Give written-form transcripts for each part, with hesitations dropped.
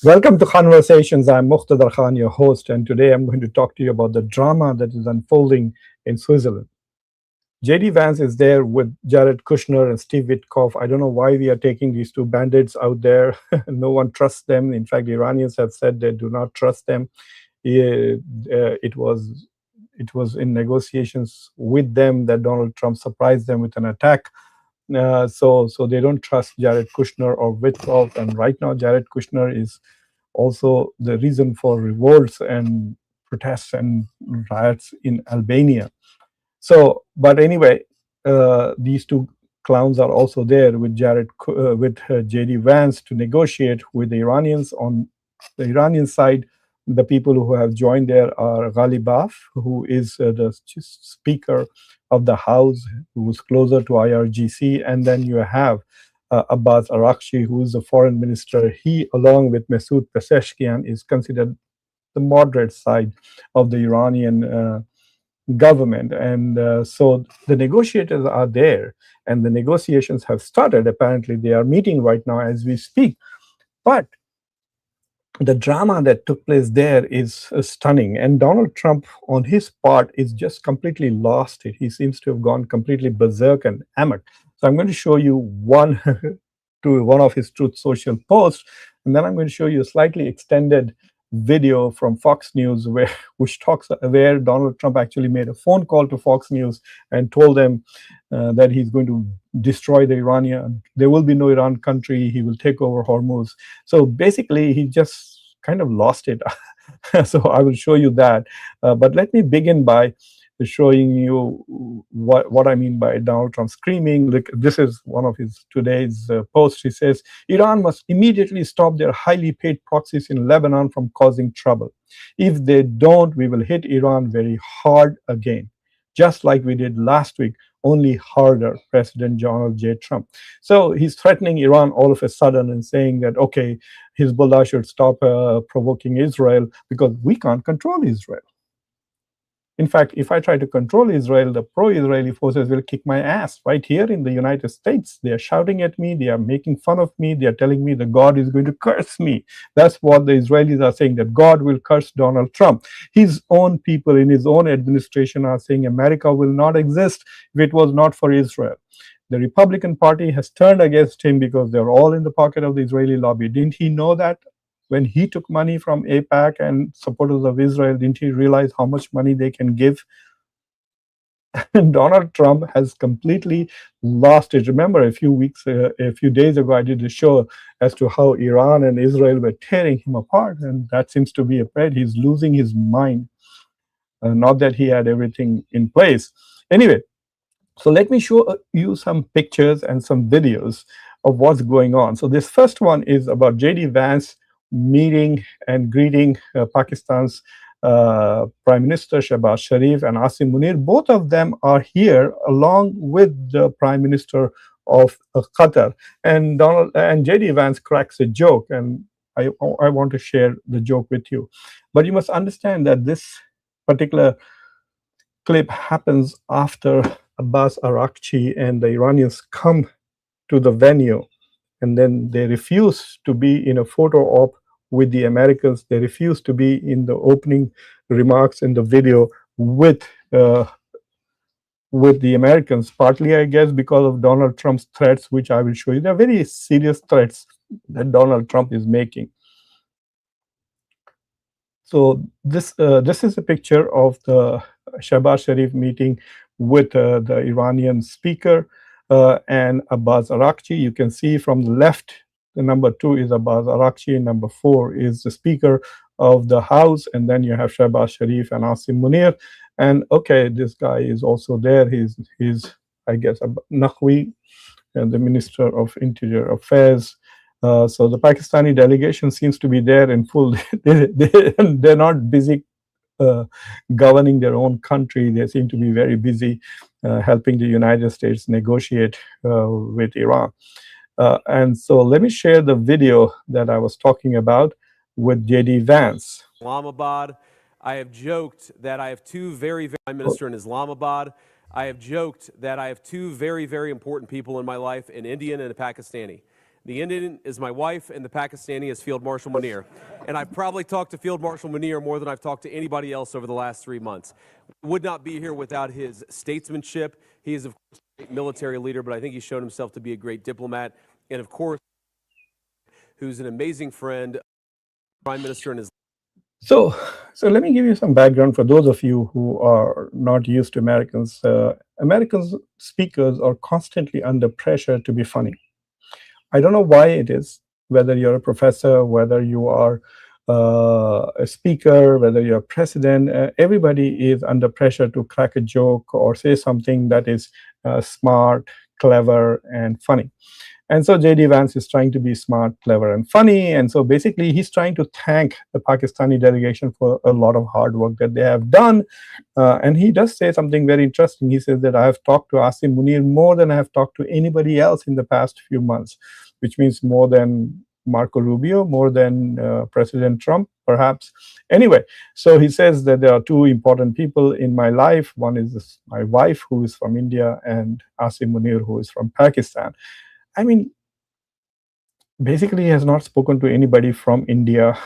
Welcome to Conversations. I'm Muqtadar Khan, your host, and today I'm going to talk to you about the drama that is unfolding in Switzerland. JD Vance is there with Jared Kushner and Steve Witkoff. I don't know why we are taking these two bandits out there. No one trusts them. In fact, the Iranians have said they do not trust them. It was in negotiations with them that Donald Trump surprised them with an attack. So they don't trust Jared Kushner or Witkoff. And right now, Jared Kushner is also the reason for revolts and protests and riots in Albania. So, but anyway, these two clowns are also there with JD Vance to negotiate with the Iranians. On the Iranian side, the people who have joined there are Ghalibaf, who is the Speaker of the House, who's closer to IRGC, and then you have Abbas Araghchi, who is the foreign minister. He, along with Masoud Pezeshkian, is considered the moderate side of the Iranian government. And so the negotiators are there, and the negotiations have started. Apparently, they are meeting right now as we speak. But the drama that took place there is stunning. And Donald Trump, on his part, is just completely lost it. He seems to have gone completely berserk and hammered. So I'm going to show you one to one of his Truth Social posts, and then I'm going to show you a slightly extended video from Fox News where Donald Trump actually made a phone call to Fox News and told them that he's going to destroy the Iranian. There will be no Iran country. He will take over Hormuz. So basically, he just kind of lost it. So I will show you that. But let me begin by showing you what I mean by Donald Trump screaming. Look, this is one of his today's posts. He says, Iran must immediately stop their highly paid proxies in Lebanon from causing trouble. If they don't, we will hit Iran very hard again, just like we did last week, only harder, President Donald J. Trump. So he's threatening Iran all of a sudden and saying that, okay, Hezbollah should stop provoking Israel because we can't control Israel. In fact, if I try to control Israel, the pro-Israeli forces will kick my ass right here in the United States. They are shouting at me. They are making fun of me. They are telling me that God is going to curse me. That's what the Israelis are saying, that God will curse Donald Trump. His own people in his own administration are saying America will not exist if it was not for Israel. The Republican Party has turned against him because they're all in the pocket of the Israeli lobby. Didn't he know that? When he took money from AIPAC and supporters of Israel, didn't he realize how much money they can give? And Donald Trump has completely lost it. Remember, a few days ago, I did a show as to how Iran and Israel were tearing him apart, and that seems to be a threat. He's losing his mind. Not that he had everything in place. Anyway, so let me show you some pictures and some videos of what's going on. So this first one is about JD Vance meeting and greeting Pakistan's Prime Minister Shehbaz Sharif and Asim Munir. Both of them are here along with the Prime Minister of Qatar. And JD Vance cracks a joke, and I want to share the joke with you. But you must understand that this particular clip happens after Abbas Araghchi and the Iranians come to the venue, and then they refuse to be in a photo op with the Americans. They refuse to be in the opening remarks in the video with the Americans, partly, I guess, because of Donald Trump's threats, which I will show you. They're very serious threats that Donald Trump is making. So this is a picture of the Shehbaz Sharif meeting with the Iranian speaker and Abbas Araghchi. You can see from the left, the number 2 is Abbas Araghchi, number 4 is the Speaker of the House, and then you have Shehbaz Sharif and Asim Munir. And okay, this guy is also there. He's I guess, Naqvi, the Minister of Interior Affairs. So the Pakistani delegation seems to be there in full. They're not busy governing their own country. They seem to be very busy helping the United States negotiate with Iran. And so let me share the video that I was talking about with JD Vance. Islamabad. I have joked that I have two very Prime Minister in Islamabad. I have joked that I have two very, very important people in my life, an Indian and a Pakistani. The Indian is my wife, and the Pakistani is Field Marshal Munir. And I've probably talked to Field Marshal Munir more than I've talked to anybody else over the last 3 months. Would not be here without his statesmanship. He is, of course, a great military leader, but I think he's shown himself to be a great diplomat. And, of course, who's an amazing friend, Prime Minister and his. So let me give you some background for those of you who are not used to Americans. American speakers are constantly under pressure to be funny. I don't know why it is, whether you're a professor, whether you are a speaker, whether you're a president, everybody is under pressure to crack a joke or say something that is smart, clever, and funny. And so J.D. Vance is trying to be smart, clever, and funny. And so basically, he's trying to thank the Pakistani delegation for a lot of hard work that they have done. And he does say something very interesting. He says that I have talked to Asim Munir more than I have talked to anybody else in the past few months, which means more than Marco Rubio, more than President Trump, perhaps. Anyway, so he says that there are two important people in my life. One is my wife, who is from India, and Asim Munir, who is from Pakistan. I mean, basically, he has not spoken to anybody from India,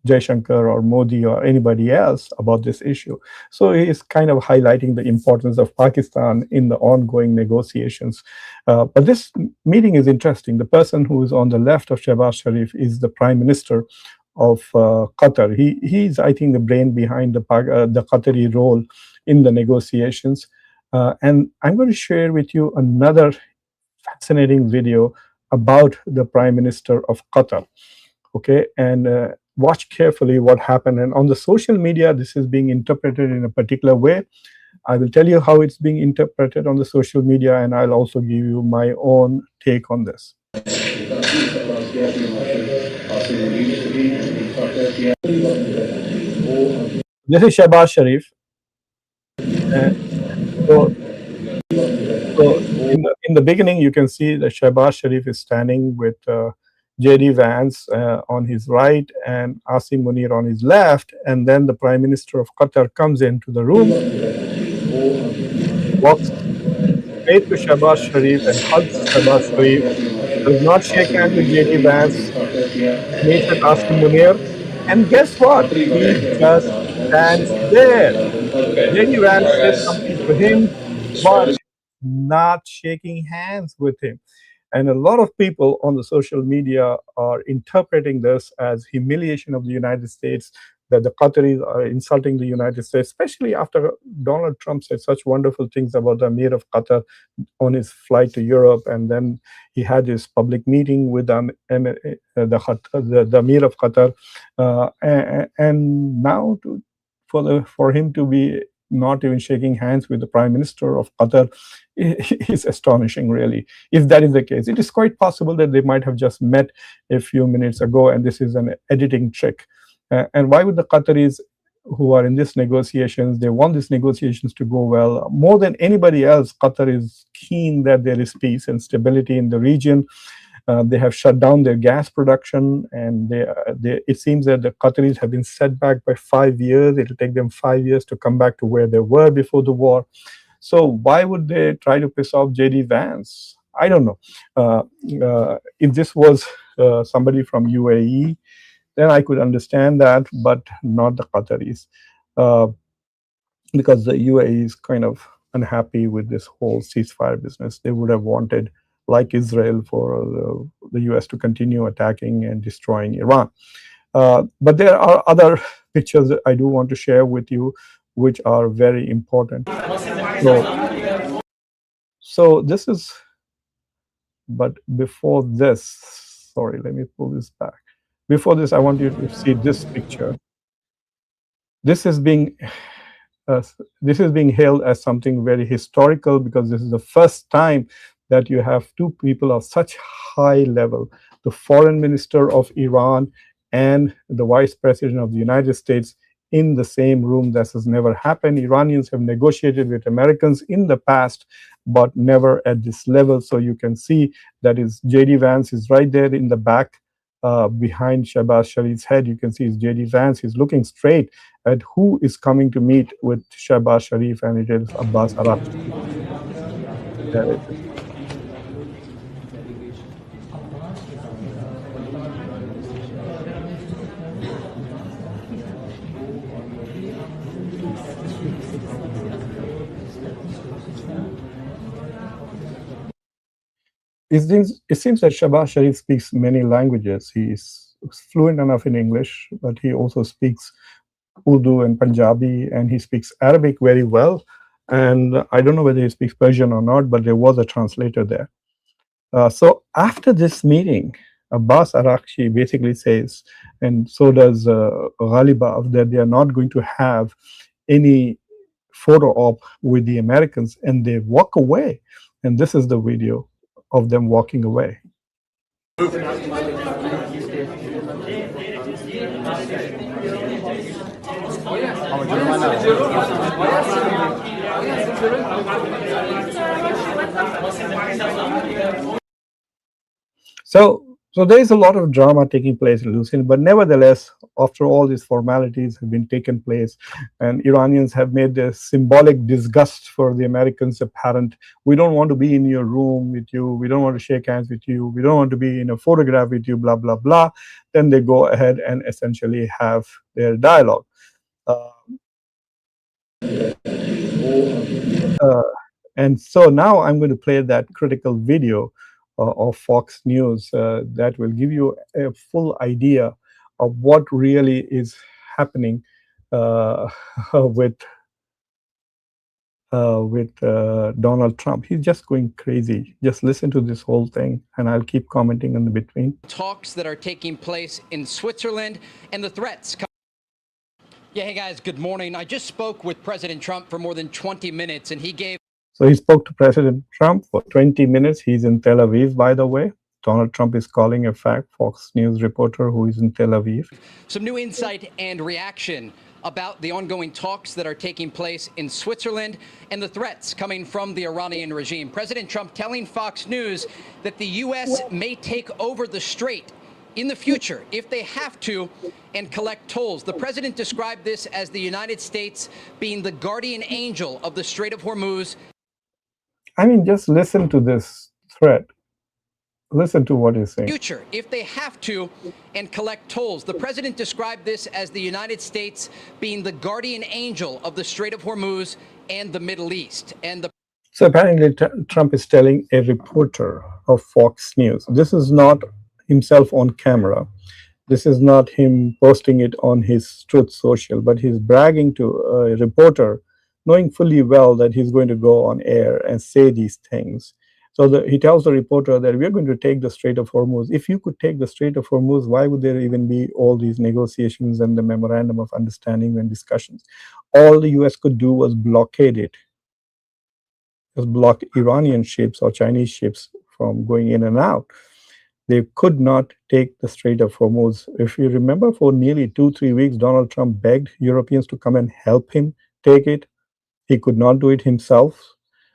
Jaishankar or Modi or anybody else about this issue. So he is kind of highlighting the importance of Pakistan in the ongoing negotiations. But this meeting is interesting. The person who is on the left of Shehbaz Sharif is the Prime Minister of Qatar. He's, I think, the brain behind the Qatari role in the negotiations. And I'm going to share with you another fascinating video about the Prime Minister of Qatar. Okay, and watch carefully what happened. And on the social media, this is being interpreted in a particular way. I will tell you how it's being interpreted on the social media, and I'll also give you my own take on this. This is Shehbaz Sharif. So in the beginning, you can see that Shehbaz Sharif is standing with J.D. Vance on his right and Asim Munir on his left, and then the Prime Minister of Qatar comes into the room, walks straight to Shehbaz Sharif and hugs Shehbaz Sharif, does not shake hands with J.D. Vance, meets with Asim Munir, and guess what? He just stands there. J.D. Vance says something to him, but not shaking hands with him. And a lot of people on the social media are interpreting this as humiliation of the United States, that the Qataris are insulting the United States, especially after Donald Trump said such wonderful things about the Emir of Qatar on his flight to Europe. And then he had his public meeting with the Emir of Qatar. And now for him to be not even shaking hands with the Prime Minister of Qatar is astonishing, really. If that is the case, it is quite possible that they might have just met a few minutes ago, and this is an editing trick. And why would the Qataris, who are in these negotiations, they want these negotiations to go well more than anybody else? Qatar is keen that there is peace and stability in the region. They have shut down their gas production, and it seems that the Qataris have been set back by 5 years. It will take them 5 years to come back to where they were before the war. So why would they try to piss off J.D. Vance? I don't know. If this was somebody from UAE, then I could understand that, but not the Qataris, because the UAE is kind of unhappy with this whole ceasefire business. They would have wanted, like Israel, for the US to continue attacking and destroying Iran. But there are other pictures that I do want to share with you, which are very important. So this is, but before this, sorry, let me pull this back. Before this, I want you to see this picture. This is being hailed as something very historical, because this is the first time that you have two people of such high level, the foreign minister of Iran and the vice president of the United States, in the same room. This has never happened. Iranians have negotiated with Americans in the past, but never at this level. So you can see that is J.D. Vance is right there in the back. Behind Shehbaz Sharif's head, you can see is J.D. Vance. He's looking straight at who is coming to meet with Shehbaz Sharif, and it is Abbas Araghchi. it seems that Shahbaz Sharif speaks many languages. He's fluent enough in English, but he also speaks Urdu and Punjabi, and he speaks Arabic very well. And I don't know whether he speaks Persian or not, but there was a translator there. So after this meeting, Abbas Arakchi basically says, and so does Ghalibaf, that they are not going to have any photo op with the Americans, and they walk away. And this is the video of them walking away. So there is a lot of drama taking place in Lucille, but nevertheless, after all these formalities have been taken place, and Iranians have made their symbolic disgust for the Americans apparent. We don't want to be in your room with you. We don't want to shake hands with you. We don't want to be in a photograph with you, blah, blah, blah. Then they go ahead and essentially have their dialogue. And so now I'm going to play that critical video of Fox News that will give you a full idea of what really is happening with Donald Trump. He's just going crazy. Just listen to this whole thing, and I'll keep commenting in the between. Talks that are taking place in Switzerland and the threats. Yeah, hey guys, good morning. I just spoke with President Trump for more than 20 minutes, and he gave... So he spoke to President Trump for 20 minutes. He's in Tel Aviv, by the way. Donald Trump is calling a fact, Fox News reporter who is in Tel Aviv. Some new insight and reaction about the ongoing talks that are taking place in Switzerland and the threats coming from the Iranian regime. President Trump telling Fox News that the U.S. may take over the strait in the future if they have to and collect tolls. The president described this as the United States being the guardian angel of the Strait of Hormuz. I mean, just listen to this threat. Listen to what he's saying. Future, if they have to, and collect tolls. The president described this as the United States being the guardian angel of the Strait of Hormuz and the Middle East. So apparently Trump is telling a reporter of Fox News. This is not himself on camera. This is not him posting it on his Truth Social, but he's bragging to a reporter, knowing fully well that he's going to go on air and say these things. So he tells the reporter that we're going to take the Strait of Hormuz. If you could take the Strait of Hormuz, why would there even be all these negotiations and the memorandum of understanding and discussions? All the US could do was blockade it. Just block Iranian ships or Chinese ships from going in and out. They could not take the Strait of Hormuz. If you remember, for nearly 2-3 weeks, Donald Trump begged Europeans to come and help him take it. He could not do it himself.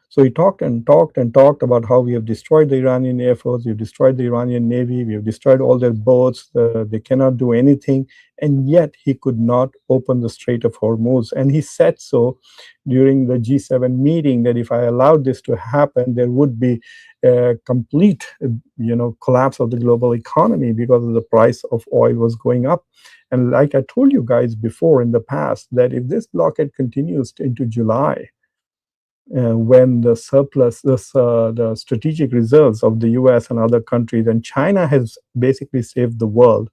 So he talked and talked and talked about how we have destroyed the Iranian Air Force, we've destroyed the Iranian Navy, we have destroyed all their boats, they cannot do anything. And yet he could not open the Strait of Hormuz. And he said so during the G7 meeting, that if I allowed this to happen, there would be a complete collapse of the global economy because of the price of oil was going up. And like I told you guys before in the past, that if this blockade continues into July, when the surplus, the strategic reserves of the US and other countries, and China has basically saved the world.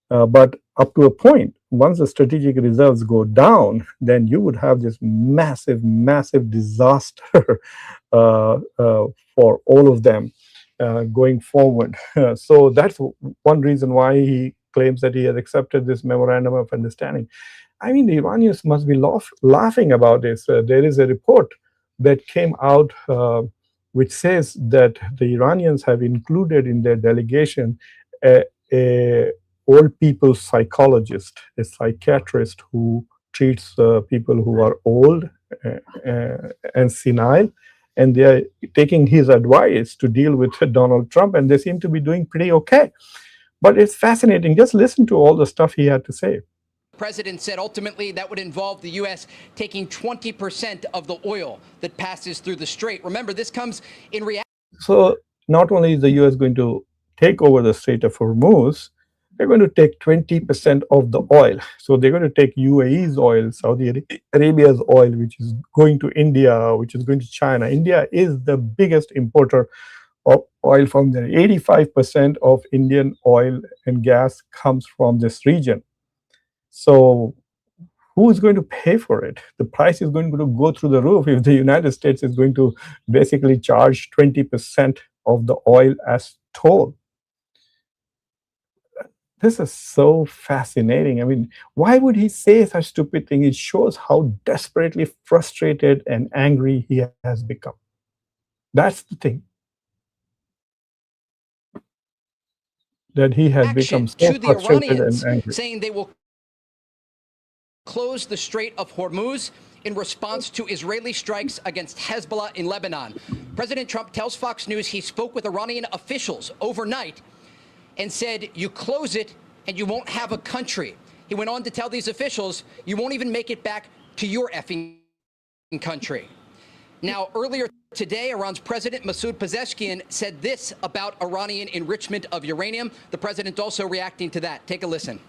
But up to a point, once the strategic reserves go down, then you would have this massive, massive disaster for all of them going forward. So that's one reason why he claims that he has accepted this memorandum of understanding. I mean, the Iranians must be laughing about this. There is a report that came out which says that the Iranians have included in their delegation a old people psychologist, a psychiatrist who treats people who are old and senile, and they are taking his advice to deal with Donald Trump, and they seem to be doing pretty okay. But it's fascinating. Just listen to all the stuff he had to say. The president said ultimately that would involve the U.S. taking 20% of the oil that passes through the strait. Remember, this comes in reaction. So not only is the U.S. going to take over the Strait of Hormuz, they're going to take 20% of the oil. So they're going to take UAE's oil, Saudi Arabia's oil, which is going to India, which is going to China. India is the biggest importer oil from there. 85% of Indian oil and gas comes from this region. So who is going to pay for it? The price is going to go through the roof if the United States is going to basically charge 20% of the oil as toll. This is so fascinating. I mean, why would he say such stupid thing? It shows how desperately frustrated and angry he has become. That's the thing. That he has become so to the frustrated and Iranians, angry. saying they will close the Strait of Hormuz in response to Israeli strikes against Hezbollah in Lebanon. President Trump tells Fox News he spoke with Iranian officials overnight and said, you close it and you won't have a country. He went on to tell these officials, you won't even make it back to your effing country. Now, earlier today, Iran's President Masoud Pezeshkian said this about Iranian enrichment of uranium. The president also reacting to that. Take a listen.